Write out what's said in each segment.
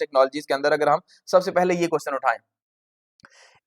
Technologies के अंदर अगर हम सबसे पहले ये क्वेश्चन उठाएं,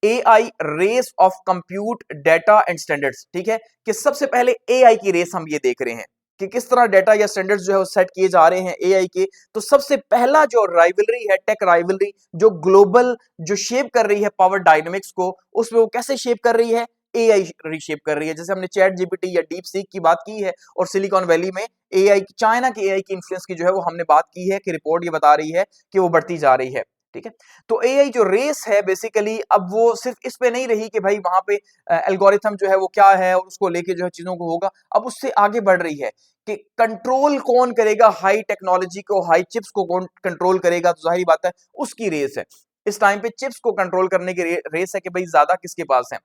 AI race of compute data and standards, ठीक है, कि सबसे पहले एआई की रेस हम ये देख रहे हैं कि किस तरह डाटा या स्टैंडर्ड्स जो है वो सेट किए जा रहे हैं एआई के। तो सबसे पहला जो राइवलरी है, टेक राइवलरी, जो ग्लोबल जो शेप कर रही है पावर डायनेमिक्स को, उसमें वो कैसे शेप कर रही है, एआई रीशेप कर रही है। जैसे हमने चैट जीपीटी या डीप सीक की बात की है और सिलिकॉन वैली में एआई, चाइना के एआई की इन्फ्लुएंस की जो है वो हमने बात की है कि रिपोर्ट ये बता रही है कि वो बढ़ती जा रही है, ठीक है। तो एआई जो रेस है बेसिकली अब वो सिर्फ इस पे नहीं रही कि भाई वहां पे एल्गोरिथम जो है वो क्या है और उसको लेके जो है चीजों को होगा, अब उससे आगे बढ़ रही है कि कंट्रोल कौन करेगा हाई टेक्नोलॉजी को, हाई चिप्स को कौन कंट्रोल करेगा। तो जाहिर बात है उसकी रेस है, इस टाइम पे चिप्स को कंट्रोल करने की रेस है कि भाई ज्यादा किसके पास है।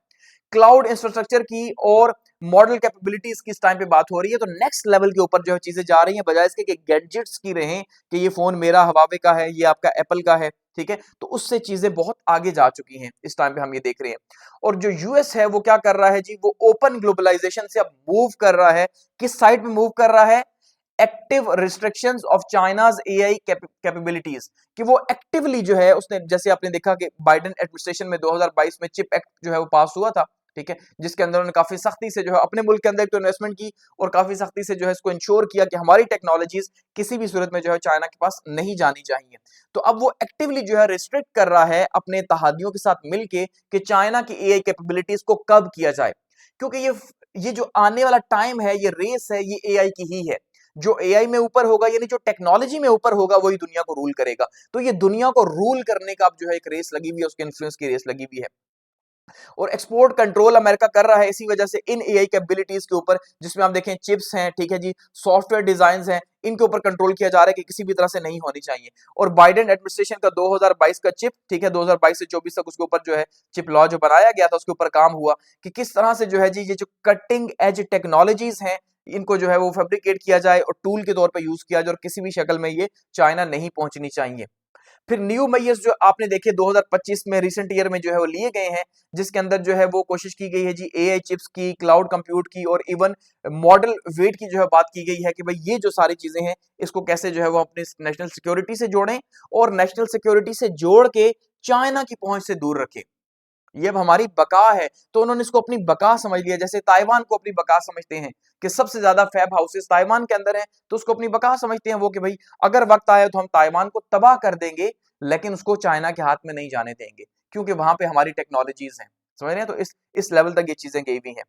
क्लाउड इंफ्रास्ट्रक्चर की और मॉडल कैपेबिलिटीज की इस टाइम पे बात हो रही है। तो नेक्स्ट लेवल के ऊपर जो है चीजें जा रही हैं, बजाय इसके कि गैजेट्स की रहें कि ये फोन मेरा हवावे का है, ये आपका एप्पल का है, ठीक है। तो उससे चीजें बहुत आगे जा चुकी हैं, इस टाइम पे हम ये देख रहे हैं। और जो यूएस है वो क्या कर रहा है जी, वो ओपन ग्लोबलाइजेशन से अब मूव कर रहा है, किस साइड में मूव कर रहा है, active restrictions of China's AI capabilities, कि वो एक्टिवली जो है उसने, जैसे आपने देखा कि बाइडेन एडमिनिस्ट्रेशन में 2022 में चिप एक्ट जो है वो पास हुआ था, ठीक है, जिसके अंदर उन्होंने काफी सख्ती से जो है अपने मुल्क के अंदर तो इन्वेस्टमेंट की और काफी सख्ती से जो है इसको इंश्योर किया कि हमारी टेक्नोलॉजीज किसी भी सूरत में जो है चाइना के पास नहीं जानी चाहिए। तो अब वो एक्टिवली जो है रिस्ट्रिक्ट कर रहा है अपने तहादियों के साथ मिलके कि चाइना की एआई कैपेबिलिटीज को कब किया जाए, क्योंकि ये जो आने वाला टाइम है, ये रेस है, ये एआई की ही है। जो एआई में ऊपर होगा, यानी जो टेक्नोलॉजी में ऊपर होगा, वही दुनिया को रूल करेगा। तो ये दुनिया को रूल करने का अब जो है एक रेस लगी हुई है, उसके इन्फ्लुएंस की रेस लगी हुई है। और एक्सपोर्ट कंट्रोल अमेरिका कर रहा है इसी वजह से इन एआई कैपेबिलिटीज के ऊपर, जिसमें आप देखें चिप्स हैं, ठीक है जी, सॉफ्टवेयर डिजाइन हैं, इनके ऊपर कंट्रोल किया जा रहा है कि किसी भी तरह से नहीं होनी चाहिए। और बाइडेन एडमिनिस्ट्रेशन का 2022 का चिप, ठीक है, 2022 से 24 तक उसके ऊपर जो है चिप लॉ जो बनाया गया था, उसके ऊपर काम हुआ कि किस तरह से जो है जी ये जो कटिंग एज टेक्नोलॉजीज हैं, इनको जो है वो फैब्रिकेट किया जाए और टूल के तौर पर यूज किया जाए, और किसी भी शक्ल में ये चाइना नहीं पहुंचनी चाहिए। फिर न्यू मेजर्स जो आपने देखे 2025 में रिसेंट ईयर में जो है वो लिए गए हैं, जिसके अंदर जो है वो कोशिश की गई है जी एआई चिप्स की, क्लाउड कंप्यूट की और इवन मॉडल वेट की जो है बात की गई है कि भाई ये जो सारी चीजें हैं इसको कैसे जो है वो अपनी नेशनल सिक्योरिटी से जोड़ें और नेशनल सिक्योरिटी से जोड़ के चाइना की पहुंच से दूर रखें। ये अब हमारी बका है, तो उन्होंने इसको अपनी बका समझ लिया। जैसे ताइवान को अपनी बका समझते हैं कि सबसे ज्यादा फैब हाउसेस ताइवान के अंदर हैं, तो उसको अपनी बका समझते हैं वो कि भाई अगर वक्त आया तो हम ताइवान को तबाह कर देंगे, लेकिन उसको चाइना के हाथ में नहीं जाने देंगे, क्योंकि वहां पे हमारी टेक्नोलॉजीज हैं। समझ रहे हैं? तो इस लेवल तक ये चीजें गई हुई हैं।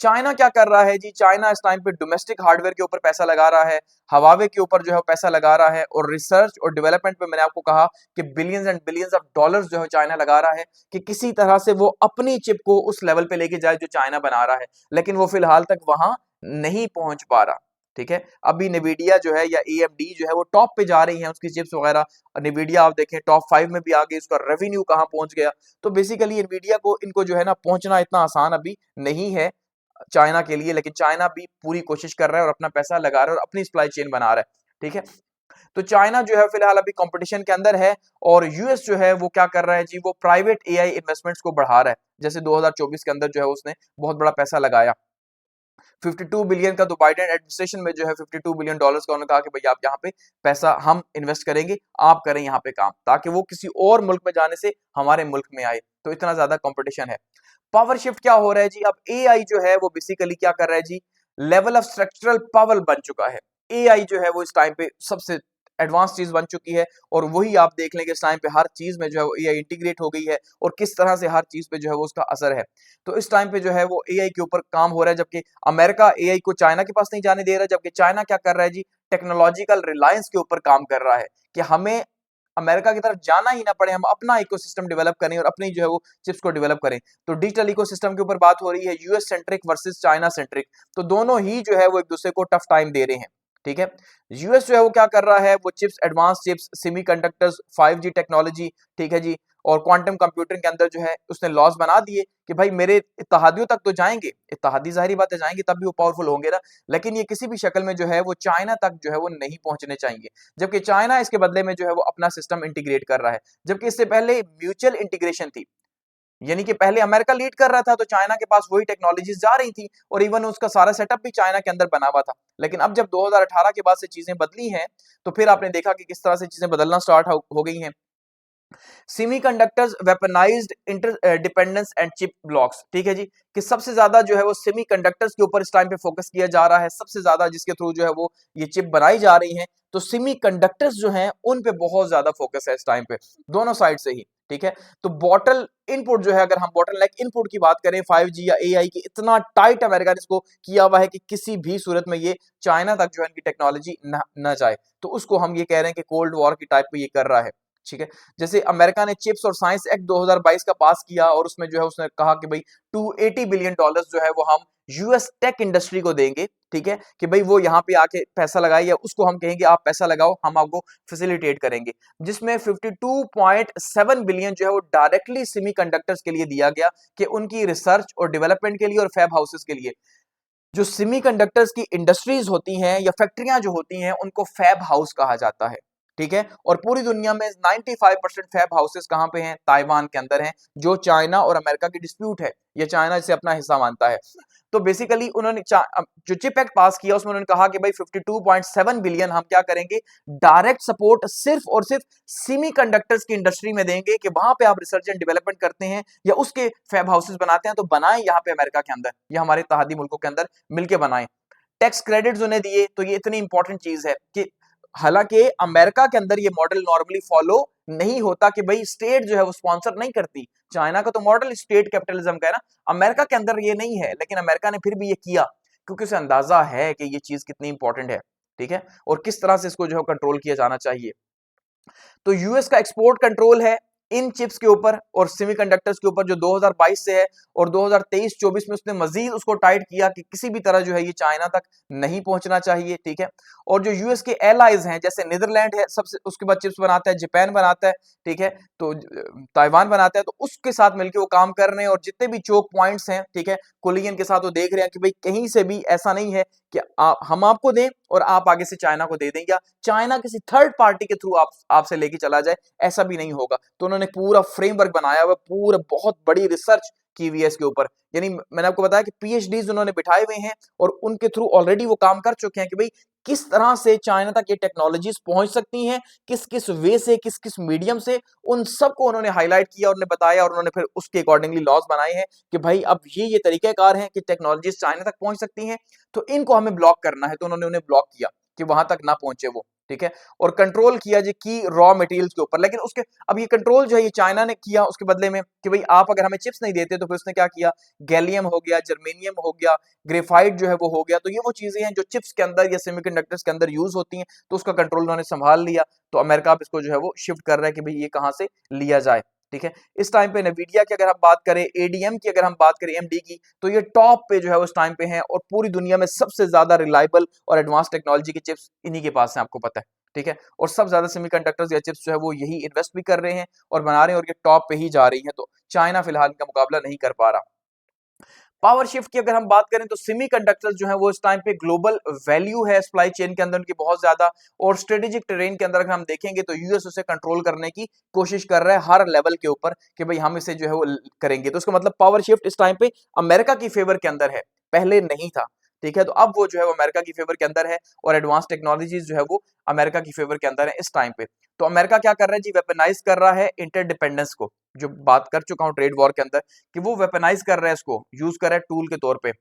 चाइना क्या कर रहा है जी, चाइना इस टाइम पे डोमेस्टिक हार्डवेयर के ऊपर पैसा लगा रहा है, हवावे के ऊपर जो है पैसा लगा रहा है, और रिसर्च और डेवलपमेंट पे मैंने आपको कहा कि billions and billions of dollars जो है चाइना लगा रहा है कि किसी तरह से वो अपनी चिप को उस लेवल पे लेके जाए जो चाइना बना रहा है, लेकिन वो फिलहाल तक वहां नहीं पहुंच पा रहा। ठीक है, अभी निविडिया जो है या एएमडी जो है वो टॉप पे जा रही है, उसकी चिप्स वगैरह। निविडिया आप देखें टॉप 5 में भी आ गई, उसका रेवेन्यू कहां पहुंच गया। तो बेसिकली निविडिया को इनको जो है ना पहुंचना इतना आसान अभी नहीं है चाइना के लिए, लेकिन चाइना भी पूरी कोशिश कर रहा है और अपना पैसा लगा रहा है और अपनी सप्लाई चेन बना रहा है। ठीक है, तो चाइना जो है फिलहाल अभी कंपटीशन के अंदर है, और यूएस जो है वो क्या कर रहा है जी, वो प्राइवेट एआई इन्वेस्टमेंट्स को बढ़ा रहा है। जैसे 2024 के अंदर जो है उसने बहुत बड़ा पैसा लगाया 52 बिलियन का। तो बाइडेन एडमिनिस्ट्रेशन में जो है 52 बिलियन डॉलर्स का उन्होंने कहा कि भैया आप यहाँ पे पैसा हम इन्वेस्ट करेंगे, आप करें यहाँ पे काम, ताकि वो किसी और मुल्क में जाने से हमारे मुल्क में आए। तो इतना ज्यादा कंपटीशन है। पावर शिफ्ट क्या हो रहा है जी, अब एआई जो है वो बेसिकली क्या कर रहा है जी, लेवल ऑफ स्ट्रक्चरल पावर बन चुका है। एआई जो है वो इस टाइम पे सबसे एडवांस चीज बन चुकी है, और वही आप देख लेंगे इस टाइम पे हर चीज में जो है वो एआई इंटीग्रेट हो गई है, और किस तरह से हर चीज पे जो है वो उसका असर है। तो इस टाइम पे जो है वो एआई के ऊपर काम हो रहा है, जबकि अमेरिका एआई को चाइना के पास नहीं जाने दे रहा है, जबकि चाइना क्या कर रहा है जी, टेक्नोलॉजिकल रिलायंस के ऊपर काम कर रहा है कि हमें अमेरिका की तरफ जाना ही ना पड़े, हम अपना इकोसिस्टम डेवलप करें और अपनी जो है वो चिप्स को डेवलप करें। तो डिजिटल इकोसिस्टम के ऊपर बात हो रही है, US centric versus China centric. तो दोनों ही जो है वो एक दूसरे को टफ टाइम दे रहे हैं। ठीक है, यूएस जो है वो क्या कर रहा है, वो chips, advance chips, semiconductors, 5G technology, ठीक है जी, और क्वांटम कंप्यूटिंग के अंदर जो है उसने लॉस बना दिए कि भाई मेरे इत्तेहादियों तक तो जाएंगे, इत्तेहादी जाहिर बात है जाएंगे, तब भी वो पावरफुल होंगे ना, लेकिन ये किसी भी शक्ल में जो है वो चाइना तक जो है वो नहीं पहुंचने चाहिए। जबकि चाइना इसके बदले में जो है वो अपना सिस्टम इंटीग्रेट कर रहा है, जबकि इससे पहले म्यूचुअल इंटीग्रेशन थी। यानी कि पहले अमेरिका लीड कर रहा था तो चाइना के पास वही टेक्नोलॉजीज जा रही थी और इवन उसका सारा सेटअप भी चाइना के अंदर बना हुआ था। लेकिन अब जब 2018 के बाद से चीजें बदली हैं तो फिर आपने देखा कि किस तरह से चीजें बदलना स्टार्ट हो गई हैं। Semiconductors weaponised inter dependence and chip blocks, ठीक है जी, कि सबसे ज्यादा जो है वो सेमीकंडक्टर्स के ऊपर इस टाइम पे फोकस किया जा रहा है, सबसे ज्यादा जिसके थ्रू जो है वो ये चिप बनाई जा रही हैं। तो सेमीकंडक्टर्स जो हैं उन पे बहुत ज्यादा फोकस है इस टाइम पे, दोनों साइड से ही, ठीक है। तो बॉटल इनपुट जो है, अगर हम बॉटल नेक इनपुट की बात करें 5G या AI की, इतना टाइट अमेरिका ने इसको किया हुआ है कि किसी भी सूरत में ये चाइना तक जो है इनकी टेक्नोलॉजी न जाए। तो उसको हम ये कह रहे हैं कि कोल्ड वॉर की टाइप पे ये कर रहा है, ठीक है। जैसे अमेरिका ने चिप्स और साइंस एक्ट 2022 का पास किया और उसमें जो है उसने कहा कि भाई $280 बिलियन जो है वो हम यूएस टेक इंडस्ट्री को देंगे, ठीक है, कि भाई वो यहाँ पे आके पैसा लगाए या उसको हम कहेंगे आप पैसा लगाओ, हम आपको फैसिलिटेट करेंगे। जिसमें 52.7 बिलियन जो है वो डायरेक्टली सेमीकंडक्टर्स के लिए दिया गया कि उनकी रिसर्च और डेवलपमेंट के लिए और फैब हाउसेस के लिए। जो सेमीकंडक्टर्स की इंडस्ट्रीज होती हैं या फैक्ट्रियां जो होती हैं उनको फैब हाउस कहा जाता है, ठीक है। और पूरी दुनिया में 95% फैब हाउसेस कहां पे हैं? ताइवान के अंदर हैं, जो चाइना और अमेरिका की डिस्प्यूट है, ये चाइना इसे अपना हिस्सा मानता है। तो बेसिकली उन्होंने जो चिप एक्ट पास किया उसमें उन्होंने कहा कि भाई 52.7 बिलियन हम क्या करेंगे, डायरेक्ट सपोर्ट सिर्फ और सिर्फ सेमीकंडक्टर्स की इंडस्ट्री में देंगे कि वहां पे आप रिसर्च एंड डेवलपमेंट करते हैं या उसके फैब हाउसेस बनाते हैं तो बनाएं यहाँ पे अमेरिका के अंदर या हमारे तहादी मुल्कों के अंदर मिलके बनाएं। टैक्स क्रेडिट्स उन्हें दिए, तो ये इतनी इंपॉर्टेंट चीज है कि हालांकि अमेरिका के अंदर ये मॉडल नॉर्मली फॉलो नहीं होता कि भाई स्टेट जो है वो स्पॉन्सर नहीं करती। चाइना का तो मॉडल स्टेट कैपिटलिज्म का है ना, अमेरिका के अंदर ये नहीं है, लेकिन अमेरिका ने फिर भी ये किया क्योंकि उसे अंदाजा है कि ये चीज कितनी इंपॉर्टेंट है, ठीक है, और किस तरह से इसको जो है कंट्रोल किया जाना चाहिए। तो यूएस का एक्सपोर्ट कंट्रोल है इन चिप्स के ऊपर और सेमीकंडक्टर्स के ऊपर जो 2022 से है, और 2023-24 में उसने मजीद उसको टाइट किया कि किसी भी तरह जो है ये चाइना तक नहीं पहुंचना चाहिए, ठीक है। और जो यूएस के एलाइज हैं जैसे नीदरलैंड है सबसे, उसके बाद चिप्स बनाता है, जापान बनाता है, ठीक है, तो ताइवान बनाता है, तो उसके साथ मिलकर वो काम कर रहे हैं और जितने भी चोक पॉइंट्स हैं, ठीक है, कोलिजन के साथ वो देख रहे हैं कि भाई कहीं से भी ऐसा नहीं है कि हम आपको दें और आप आगे से चाइना को दे दें या चाइना किसी थर्ड पार्टी के थ्रू आपसे लेके चला जाए, ऐसा भी नहीं होगा। तो उन्होंने पूरा फ्रेमवर्क बनाया हुआ, पूरा बहुत बड़ी रिसर्च की हुई है इसके ऊपर। यानी मैंने आपको बताया कि पीएचडीज उन्होंने बिठाए हुए हैं और उनके थ्रू ऑलरेडी वो काम कर चुके हैं कि भाई किस तरह से चाइना तक ये टेक्नोलॉजीज पहुंच सकती हैं, किस किस वे से, किस किस मीडियम से, उन सबको उन्होंने हाईलाइट किया और उन्होंने बताया और उन्होंने फिर उसके अकॉर्डिंगली लॉज बनाए हैं कि भाई अब ये तरीकेकार हैं कि टेक्नोलॉजीज चाइना तक पहुंच सकती हैं, तो इनको हमें ब्लॉक करना है। तो उन्होंने उन्हें ब्लॉक किया कि वहां तक ना पहुंचे वो, ठीक है, और कंट्रोल किया जी की रॉ मटेरियल्स के ऊपर। लेकिन उसके अब ये कंट्रोल जो है ये चाइना ने किया उसके बदले में कि भाई आप अगर हमें चिप्स नहीं देते, तो फिर उसने क्या किया, गैलियम हो गया, जर्मेनियम हो गया, ग्रेफाइट जो है वो हो गया। तो ये वो चीजें हैं जो चिप्स के अंदर या सेमीकंडक्टर्स के अंदर यूज होती हैं, तो उसका कंट्रोल उन्होंने संभाल लिया। तो अमेरिका अब इसको जो है वो शिफ्ट कर रहा है कि भाई ये कहां से लिया जाए, ठीक है। इस टाइम पे नवीडिया की अगर हम बात करें, एडीएम की अगर हम बात करें, एमडी की, तो ये टॉप पे जो है उस टाइम पे है और पूरी दुनिया में सबसे ज्यादा रिलायबल और एडवांस टेक्नोलॉजी के चिप्स इन्हीं के पास है, आपको पता है, ठीक है। और सब ज्यादा सेमीकंडक्टर्स या चिप्स जो है वो यही इन्वेस्ट भी कर रहे हैं और बना रहे हैं और ये टॉप पे ही जा रही है। तो चाइना फिलहाल इनका मुकाबला नहीं कर पा रहा। पावर शिफ्ट की अगर हम बात करें तो सेमीकंडक्टर्स जो है वो इस टाइम पे ग्लोबल वैल्यू है सप्लाई चेन के अंदर उनकी बहुत ज्यादा, और स्ट्रेटेजिक टेरेन के अंदर अगर हम देखेंगे तो यूएस उसे कंट्रोल करने की कोशिश कर रहा है हर लेवल के ऊपर कि भाई हम इसे जो है वो करेंगे। तो उसका मतलब पावर शिफ्ट इस टाइम पे अमेरिका की फेवर के अंदर है, पहले नहीं था, ठीक है। तो अब वो जो है वो अमेरिका की फेवर के अंदर है और एडवांस टेक्नोलॉजीज जो है वो अमेरिका की फेवर के अंदर है इस टाइम पे। तो अमेरिका क्या कर रहा है जी, वेपनाइज कर रहा है इंटरडिपेंडेंस को, जो बात कर चुका हूं ट्रेड वॉर के अंदर कि वो वेपनाइज कर रहा है, इसको यूज कर रहा है टूल के तौर पे।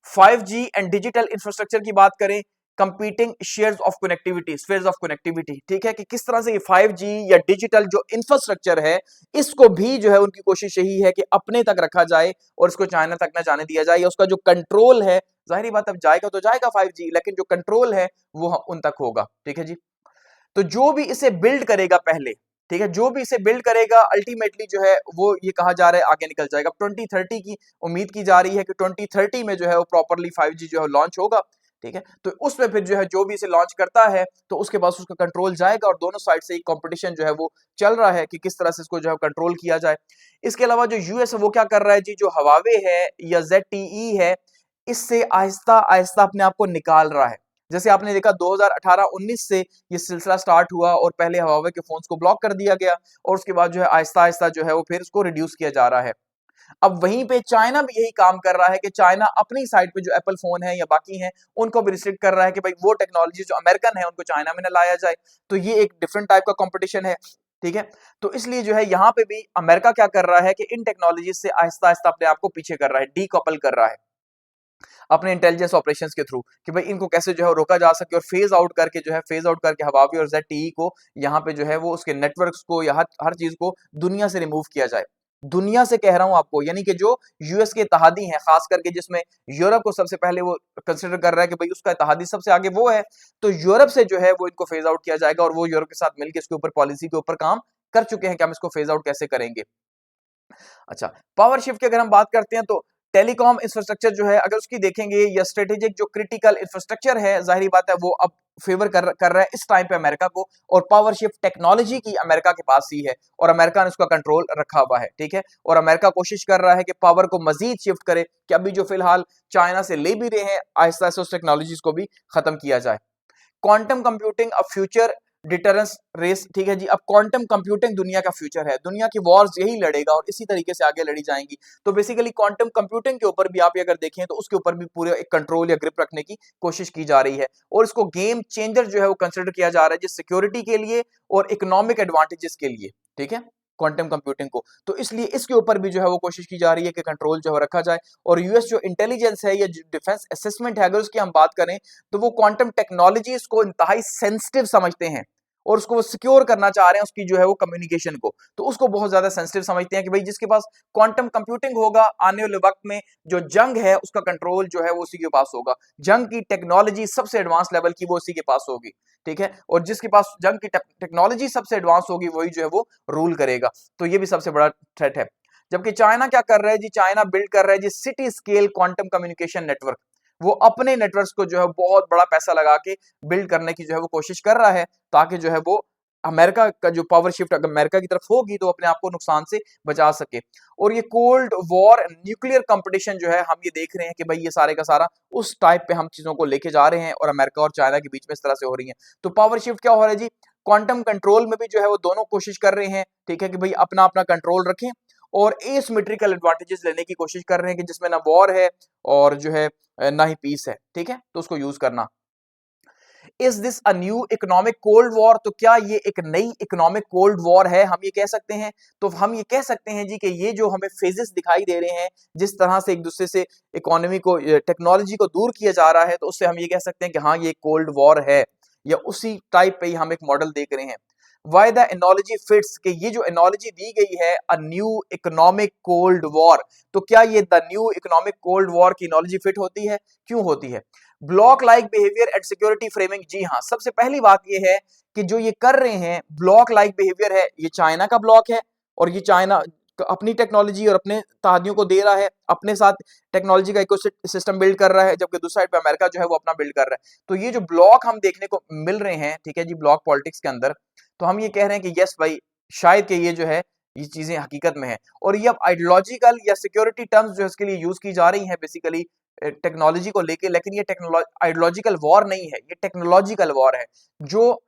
5G एंड डिजिटल इंफ्रास्ट्रक्चर की बात करें, competing shares of connectivity, spheres of connectivity, ठीक है, कि किस तरह से ये 5G या डिजिटल जो इंफ्रास्ट्रक्चर है इसको भी जो है उनकी कोशिश यही है कि अपने तक रखा जाए और इसको चाइना तक ना जाने दिया जाए, या उसका जो कंट्रोल है, जाहिर बात अब जाएगा तो जाएगा 5G, लेकिन जो कंट्रोल है वो उन तक होगा, ठीक है जी। तो जो भी इसे बिल्ड करेगा पहले, ठीक है, जो भी इसे बिल्ड करेगा अल्टीमेटली जो है वो ये कहा जा रहा है आगे निकल जाएगा। 2030 की उम्मीद की जा रही है कि 2030 में जो है वो प्रॉपरली 5G जो है लॉन्च होगा, ठीक है। तो उसमें फिर जो है जो भी इसे लॉन्च करता है तो उसके पास उसका कंट्रोल जाएगा और दोनों साइड से ही कंपटीशन जो है वो चल रहा है कि किस तरह से इसको जो है कंट्रोल किया जाए। इसके अलावा जो यूएस है वो क्या कर रहा है जी, जो हवावे है या ZTE है, इससे आहिस्ता आहिस्ता अपने आप को निकाल रहा है। जैसे आपने देखा 2018-19 से ये सिलसिला स्टार्ट हुआ और पहले हवावे के फोन्स को ब्लॉक कर दिया गया और उसके बाद जो है आहिस्ता आहिस्ता जो है वो फिर इसको रिड्यूस किया जा रहा है, अब वहीं पे चाइना भी यही काम कर रहा है कि चाइना अपनी साइड पे जो एप्पल फोन है या बाकी हैं उनको भी रिस्ट्रिक्ट कर रहा है कि भाई वो टेक्नोलॉजी जो अमेरिकन है उनको चाइना में ना लाया जाए। तो ये एक डिफरेंट टाइप का कंपटीशन है, ठीक है। तो इसलिए जो है यहाँ पे भी अमेरिका क्या कर रहा है कि इन टेक्नोलॉजी से आहिस्ता आहिस्ता अपने आप को पीछे कर रहा है, डीकपल कर रहा है अपने इंटेलिजेंस ऑपरेशंस के थ्रू कि भाई इनको कैसे जो है रोका जा सके और फेज आउट करके जो है फेज आउट करके हवावी और ZTE को यहाँ पे जो है वो उसके नेटवर्क्स को या हर चीज को दुनिया से रिमूव किया जाए। दुनिया से कह रहा हूं आपको, यानी कि जो यूएस के इत्तेहादी हैं खास करके, जिसमें यूरोप को सबसे पहले वो कंसिडर कर रहा है कि भाई उसका इत्तेहादी सबसे आगे वो है, तो यूरोप से जो है वो इनको फेज आउट किया जाएगा और वो यूरोप के साथ मिलकर इसके ऊपर पॉलिसी के ऊपर काम कर चुके हैं कि हम इसको फेज आउट कैसे करेंगे। अच्छा, पावर शिफ्ट की अगर हम बात करते हैं तो टेलीकॉम इंफ्रास्ट्रक्चर जो है अगर उसकी देखेंगे या स्ट्रेटेजिक जो क्रिटिकल इंफ्रास्ट्रक्चर है, जाहिर बात है वो अब फेवर कर रहा है इस टाइम पे अमेरिका को, और पावर शिफ्ट टेक्नोलॉजी की अमेरिका के पास ही है और अमेरिका ने उसका कंट्रोल रखा हुआ है, ठीक है। और अमेरिका कोशिश कर रहा है कि पावर को मजीद शिफ्ट करे कि अभी जो फिलहाल चाइना से ले भी रहे हैं आहिस्ता आहिस्ता उस टेक्नोलॉजीज को भी खत्म किया जाए। क्वांटम कंप्यूटिंग अब फ्यूचर डिटरेंस रेस, ठीक है जी। अब क्वांटम कंप्यूटिंग दुनिया का फ्यूचर है, दुनिया की वॉर्स यही लड़ेगा और इसी तरीके से आगे लड़ी जाएंगी। तो बेसिकली क्वांटम कंप्यूटिंग के ऊपर भी आप अगर देखें तो उसके ऊपर भी पूरे एक कंट्रोल या ग्रिप रखने की कोशिश की जा रही है और इसको गेम चेंजर जो है वो कंसिडर किया जा रहा है, जिस सिक्योरिटी के लिए और इकोनॉमिक एडवांटेजेस के लिए, ठीक है, क्वांटम कंप्यूटिंग को। तो इसलिए इसके ऊपर भी जो है वो कोशिश की जा रही है कि कंट्रोल जो है रखा जाए। और यूएस जो इंटेलिजेंस है या डिफेंस असेसमेंट है अगर उसकी हम बात करें तो वो क्वांटम टेक्नोलॉजीज को इंतहाई सेंसिटिव समझते हैं और उसको वो सिक्योर करना चाह रहे हैं, उसकी जो है वो कम्युनिकेशन को, तो उसको बहुत ज्यादा सेंसिटिव समझते हैं कि भाई जिसके पास क्वांटम कंप्यूटिंग होगा आने वाले वक्त में जो जंग है उसका कंट्रोल जो है वो उसी के पास होगा, जंग की टेक्नोलॉजी सबसे एडवांस लेवल की वो उसी के पास होगी, ठीक है। और जिसके पास जंग की टेक्नोलॉजी सबसे एडवांस होगी वही जो है वो रूल करेगा। तो ये भी सबसे बड़ा थ्रेट है। जबकि चाइना क्या कर रहा है जी, चाइना बिल्ड कर रहा है जी city scale quantum communication network. वो अपने नेटवर्क्स को जो है बहुत बड़ा पैसा लगा के बिल्ड करने की जो है वो कोशिश कर रहा है ताकि जो है वो अमेरिका का जो पावर शिफ्ट अगर अमेरिका की तरफ होगी तो अपने आप को नुकसान से बचा सके। और ये कोल्ड वॉर न्यूक्लियर कंपटीशन जो है हम ये देख रहे हैं कि भाई ये सारे का सारा उस टाइप पे हम चीजों को लेके जा रहे हैं और अमेरिका और चाइना के बीच में इस तरह से हो रही है। तो पावर शिफ्ट क्या हो रहा है जी, क्वांटम कंट्रोल में भी जो है वो दोनों कोशिश कर रहे हैं, ठीक है, कि भाई अपना अपना कंट्रोल रखें और एसिमेट्रिकल एडवांटेजेस लेने की कोशिश कर रहे हैं कि जिसमें ना वॉर है और जो है ना ही पीस है, ठीक है, तो उसको यूज करना। Is this a new economic cold war, तो क्या ये एक नई इकोनॉमिक कोल्ड वॉर है, हम ये कह सकते हैं। तो हम ये कह सकते हैं जी कि ये जो हमें फेजेस दिखाई दे रहे हैं जिस तरह से एक दूसरे से इकोनॉमी को टेक्नोलॉजी को दूर किया जा रहा है, तो उससे हम ये कह सकते हैं कि हाँ ये कोल्ड वॉर है या उसी टाइप पे ही हम एक मॉडल देख रहे हैं। वाई द एनोलॉजी फिट्स, कि ये जो एनोलॉजी दी गई है a new economic cold war, तो क्या ये the new economic cold war की एनोलॉजी फिट होती है, क्यों होती है। Bloc like behaviour and security framing, जी हाँ, सबसे पहली बात ये है कि जो ये कर रहे हैं ब्लॉक लाइक बिहेवियर है, ये चाइना का ब्लॉक है और ये चाइना अपनी टेक्नोलॉजी और अपने तादियों को दे रहा है, अपने साथ टेक्नोलॉजी का इकोसिस्टम बिल्ड कर रहा है, जबकि दूसरी साइड पे अमेरिका जो है वो अपना बिल्ड कर रहा है। तो ये जो ब्लॉक हम देखने को मिल रहे हैं, ठीक है जी, ब्लॉक पॉलिटिक्स के अंदर, तो हम ये कह रहे हैं कि यस भाई शायद कि ये जो है ये चीजें हकीकत में है और ये अब आइडियोलॉजिकल या सिक्योरिटी टर्म्स जो इसके लिए यूज की जा रही हैं बेसिकली टेक्नोलॉजी को लेके, लेकिन ये आइडियोलॉजिकल वॉर नहीं है, ये टेक्नोलॉजिकल वॉर है। जो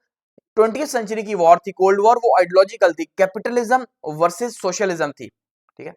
20वीं सेंचुरी की वॉर थी कोल्ड वॉर, वो आइडियोलॉजिकल थी, कैपिटलिज्म वर्सेस सोशलिज्म थी, ठीक है।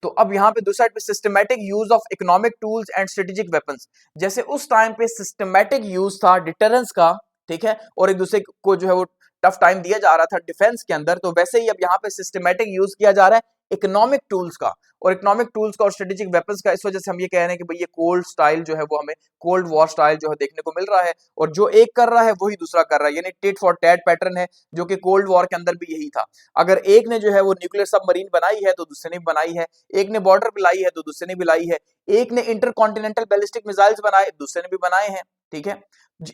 तो अब यहाँ पे दूसरी साइड पे systematic use of economic tools and strategic weapons, जैसे उस टाइम पे सिस्टमैटिक यूज था डिटरेंस का, ठीक है, और एक दूसरे को जो है वो टफ टाइम दिया जा रहा था डिफेंस के अंदर, तो वैसे ही अब यहाँ पे सिस्टमैटिक यूज किया जा रहा है इकोनॉमिक टूल्स का और इकोनॉमिक टूल्स का और स्ट्रेटेजिक वेपन्स का। इस वजह से हम ये कह रहे हैं कि भाई ये कोल्ड स्टाइल जो है वो हमें कोल्ड वॉर स्टाइल जो है देखने को मिल रहा है और जो एक कर रहा है वही दूसरा कर रहा है, यानी टिट फॉर टैट पैटर्न है, जो कि कोल्ड वॉर के अंदर भी यही था। अगर एक ने जो है वो न्यूक्लियर सबमरीन बनाई है तो दूसरे ने भी बनाई है, एक ने बॉर्डर पे लाई है तो दूसरे ने भी लाई है, एक ने इंटरकॉन्टिनेंटल बैलिस्टिक मिसाइल्स बनाए दूसरे ने भी बनाए हैं, ठीक है,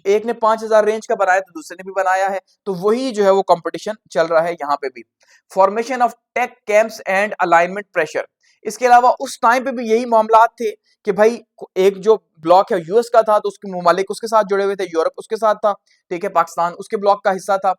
एक ने 5000 रेंज का बनाया तो दूसरे ने भी बनाया है। तो वही जो है वो कंपटीशन चल रहा है यहाँ पे भी। Formation of tech camps and alignment pressure, इसके अलावा उस टाइम पे भी यही मामला थे कि भाई एक जो ब्लॉक है यूएस का था तो उसके ममालिक उसके साथ जुड़े हुए थे, यूरोप उसके साथ था, ठीक है, पाकिस्तान उसके ब्लॉक का हिस्सा था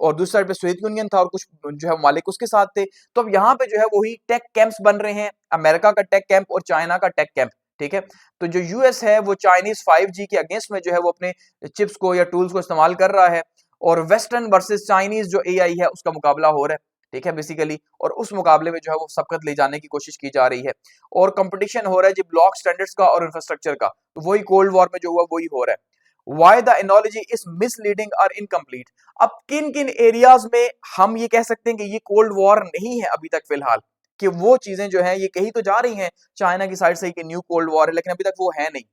और दूसरी साइड पे सोवियत यूनियन था और कुछ जो है ममालिक उसके साथ थे। तो अब यहाँ पे जो है वही टेक कैंप्स बन रहे हैं, अमेरिका का टेक कैंप और चाइना का टेक कैंप, ठीक है। तो जो यूएस है वो चाइनीज 5G के अगेंस्ट में जो है वो अपने चिप्स को या टूल्स को इस्तेमाल कर रहा है और वेस्टर्न वर्सेस चाइनीज जो एआई है उसका मुकाबला हो रहा है। ठीक है बेसिकली, और उस मुकाबले में जो है वो सबकत ले जाने की कोशिश की जा रही है और कंपटीशन हो रहा है जी ब्लॉक स्टैंडर्ड्स का और इंफ्रास्ट्रक्चर का, तो वही कोल्ड वॉर में जो हुआ वही हो रहा है। Why the analogy is misleading or incomplete? अब किन किन एरियाज में हम ये कह सकते हैं कि ये कोल्ड वॉर नहीं है अभी तक फिलहाल, कि वो चीजें जो है ये कही तो जा रही हैं चाइना की साइड से कि न्यू कोल्ड वॉर है, लेकिन अभी तक वो है नहीं।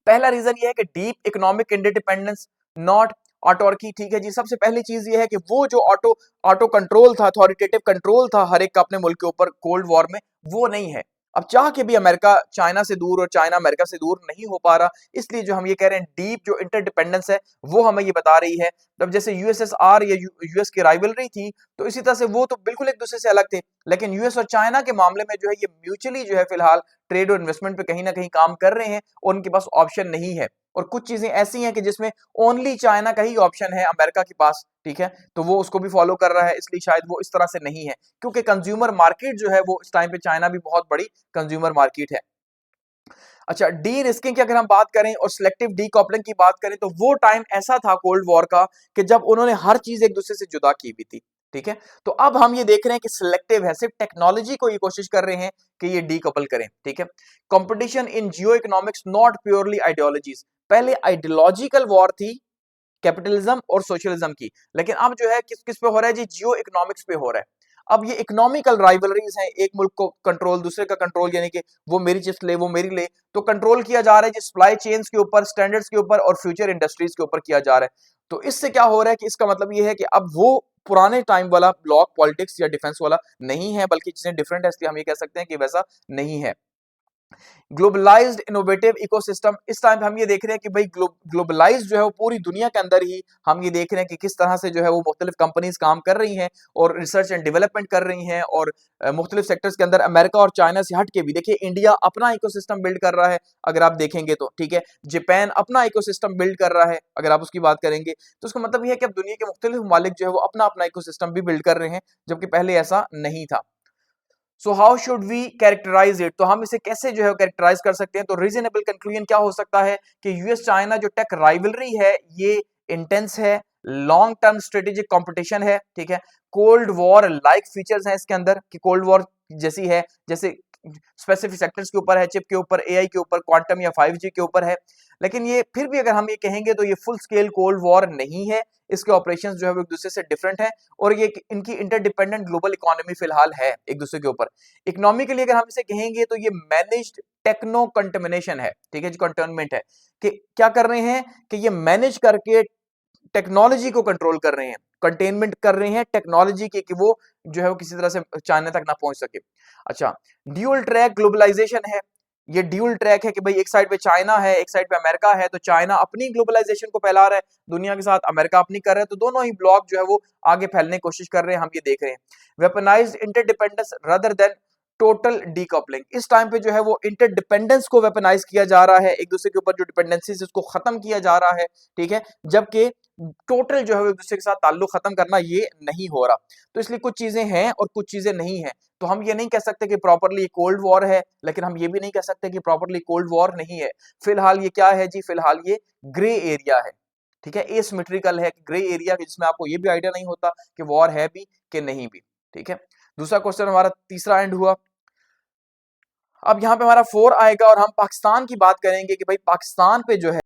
पहला रीजन ये है कि डीप इकोनॉमिक इंडिपेंडेंस, नॉट ऑटोर्की। ठीक है जी, सबसे पहली चीज ये है कि वो जो ऑटो कंट्रोल था, अथॉरिटेटिव कंट्रोल था हर एक का अपने मुल्क के ऊपर कोल्ड वॉर में, वो नहीं है। अब चाह के भी अमेरिका चाइना से दूर और चाइना अमेरिका से दूर नहीं हो पा रहा, इसलिए जो हम ये कह रहे हैं डीप जो इंटरडिपेंडेंस है वो हमें ये बता रही है। तब जैसे यूएसएसआर या यूएस की राइवलरी थी, तो इसी तरह से वो तो बिल्कुल एक दूसरे से अलग थे, लेकिन यूएस और चाइना के मामले में जो है ये म्यूचुअली जो है फिलहाल ट्रेड और इन्वेस्टमेंट पे कहीं ना कहीं काम कर रहे हैं और उनके पास ऑप्शन नहीं है। और कुछ चीजें ऐसी हैं कि जिसमें ओनली चाइना का ही ऑप्शन है अमेरिका के पास, ठीक है, तो वो उसको भी फॉलो कर रहा है, इसलिए शायद वो इस तरह से नहीं है, क्योंकि कंज्यूमर मार्केट जो है वो इस टाइम पे चाइना भी बहुत बड़ी कंज्यूमर मार्केट है। अच्छा, डी रिस्किंग की अगर हम बात करें और सिलेक्टिव डी कॉपलिंग की बात करें, तो वो टाइम ऐसा था कोल्ड वॉर का कि जब उन्होंने हर चीज एक दूसरे से जुदा की हुई थी, ठीक है। तो अब हम ये देख रहे हैं कि सिलेक्टिव है, सिर्फ टेक्नोलॉजी को ये कोशिश कर रहे हैं कि ये डी कपल करें, ठीक है। Competition in Jio economics, not purely ideologies. पहले आइडियोलॉजिकल वॉर थी कैपिटलिज्म और सोशलिज्म की, लेकिन अब जो है किस किस पे हो रहा है जी, जियो इकोनॉमिक्स पे हो रहा है। अब ये इकोनॉमिकल राइवलरीज हैं, एक मुल्क को कंट्रोल, दूसरे का कंट्रोल, यानी कि वो मेरी चिप्स ले वो मेरी ले, तो कंट्रोल किया जा रहा है जी सप्लाई चेन्स के ऊपर, स्टैंडर्ड्स के ऊपर और फ्यूचर इंडस्ट्रीज के ऊपर किया जा रहा है। तो इससे क्या हो रहा है कि इसका मतलब ये है कि अब वो पुराने टाइम वाला ब्लॉक पॉलिटिक्स या डिफेंस वाला नहीं है, बल्कि चीजें डिफरेंट है, इसलिए हम ये कह सकते हैं कि वैसा नहीं है। ग्लोबलाइज्ड इनोवेटिव इकोसिस्टम, इस टाइम पे हम ये देख रहे हैं कि भाई ग्लोबलाइज्ड जो है वो पूरी दुनिया के अंदर ही हम ये देख रहे हैं कि किस तरह से जो है वो मुख्तलिफ कंपनीज काम कर रही हैं और रिसर्च एंड डेवलपमेंट कर रही हैं, और मुख्तलिफ सेक्टर्स के अंदर अमेरिका और चाइना से हट के भी देखिए इंडिया अपना इकोसिस्टम बिल्ड कर रहा है, अगर आप देखेंगे तो, ठीक है। जापान अपना इकोसिस्टम बिल्ड कर रहा है, अगर आप उसकी बात करेंगे तो उसका मतलब ये है कि अब दुनिया के मुख्तलिफ ममालिक जो है वो अपना अपना इकोसिस्टम भी बिल्ड कर रहे हैं, जबकि पहले ऐसा नहीं था। So how should we characterise it, तो हम इसे कैसे जो है कैरेक्टराइज कर सकते हैं। तो रीजनेबल कंक्लूजन क्या हो सकता है कि यूएस चाइना जो टेक राइवलरी है ये इंटेंस है, लॉन्ग टर्म स्ट्रेटेजिक कंपटीशन है, ठीक है। कोल्ड वॉर लाइक फीचर्स हैं इसके अंदर कि कोल्ड वॉर जैसी है, जैसे स्पेसिफिक सेक्टर्स के ऊपर है, चिप के ऊपर, एआई के ऊपर, क्वांटम या 5G के ऊपर है। लेकिन ये फिर भी अगर हम ये कहेंगे तो ये फुल स्केल कोल्ड वॉर नहीं है, इसके ऑपरेशंस जो है वो एक दूसरे से डिफरेंट है, और ये इनकी इंटरडिपेंडेंट ग्लोबल इकोनॉमी फिलहाल है एक दूसरे के ऊपर। इकोनॉमी के लिए अगर हम इसे कहेंगे तो ये मैनेज्ड टेक्नो कंटेमिनेशन है, ठीक है जी, कंटेनमेंट है, कि क्या कर रहे हैं कि ये मैनेज करके टेक्नोलॉजी को कंट्रोल कर रहे हैं, कंटेनमेंट कर रहे हैं टेक्नोलॉजी के, कि वो जो है वो किसी तरह से चाइना तक ना पहुंच सके। अच्छा, ड्यूल ट्रैक ग्लोबलाइजेशन है, ये ड्यूल ट्रैक है कि भाई एक साइड पे चाइना है, एक साइड पे अमेरिका है, तो चाइना अपनी ग्लोबलाइजेशन को फैला रहा है दुनिया के साथ, अमेरिका अपनी कर रहा है, तो दोनों ही ब्लॉक जो है वो आगे फैलने की कोशिश कर रहे हैं, हम ये देख रहे हैं। Weaponised interdependence rather than total decoupling, इस टाइम पे जो है वो इंटरडिपेंडेंस को वेपनाइज किया जा रहा है, एक दूसरे के ऊपर जो डिपेंडेंसीज उसको खत्म किया जा रहा है, ठीक है, जबकि टोटल जो है एक दूसरे के साथ ताल्लुक खत्म करना ये नहीं हो रहा। तो इसलिए कुछ चीजें हैं और कुछ चीजें नहीं है, तो हम ये नहीं कह सकते कि प्रॉपरली कोल्ड वॉर है, लेकिन हम ये भी नहीं कह सकते कि प्रॉपरली कोल्ड वॉर नहीं है। फिलहाल ये क्या है जी, फिलहाल ये ग्रे एरिया है, ठीक है, एसिमेट्रिकल है, ग्रे एरिया जिसमें आपको ये भी आइडिया नहीं होता कि वॉर है भी कि नहीं भी, ठीक है। दूसरा क्वेश्चन हमारा तीसरा एंड हुआ। अब यहाँ पे हमारा 4 आएगा और हम पाकिस्तान की बात करेंगे कि भाई पाकिस्तान पे जो है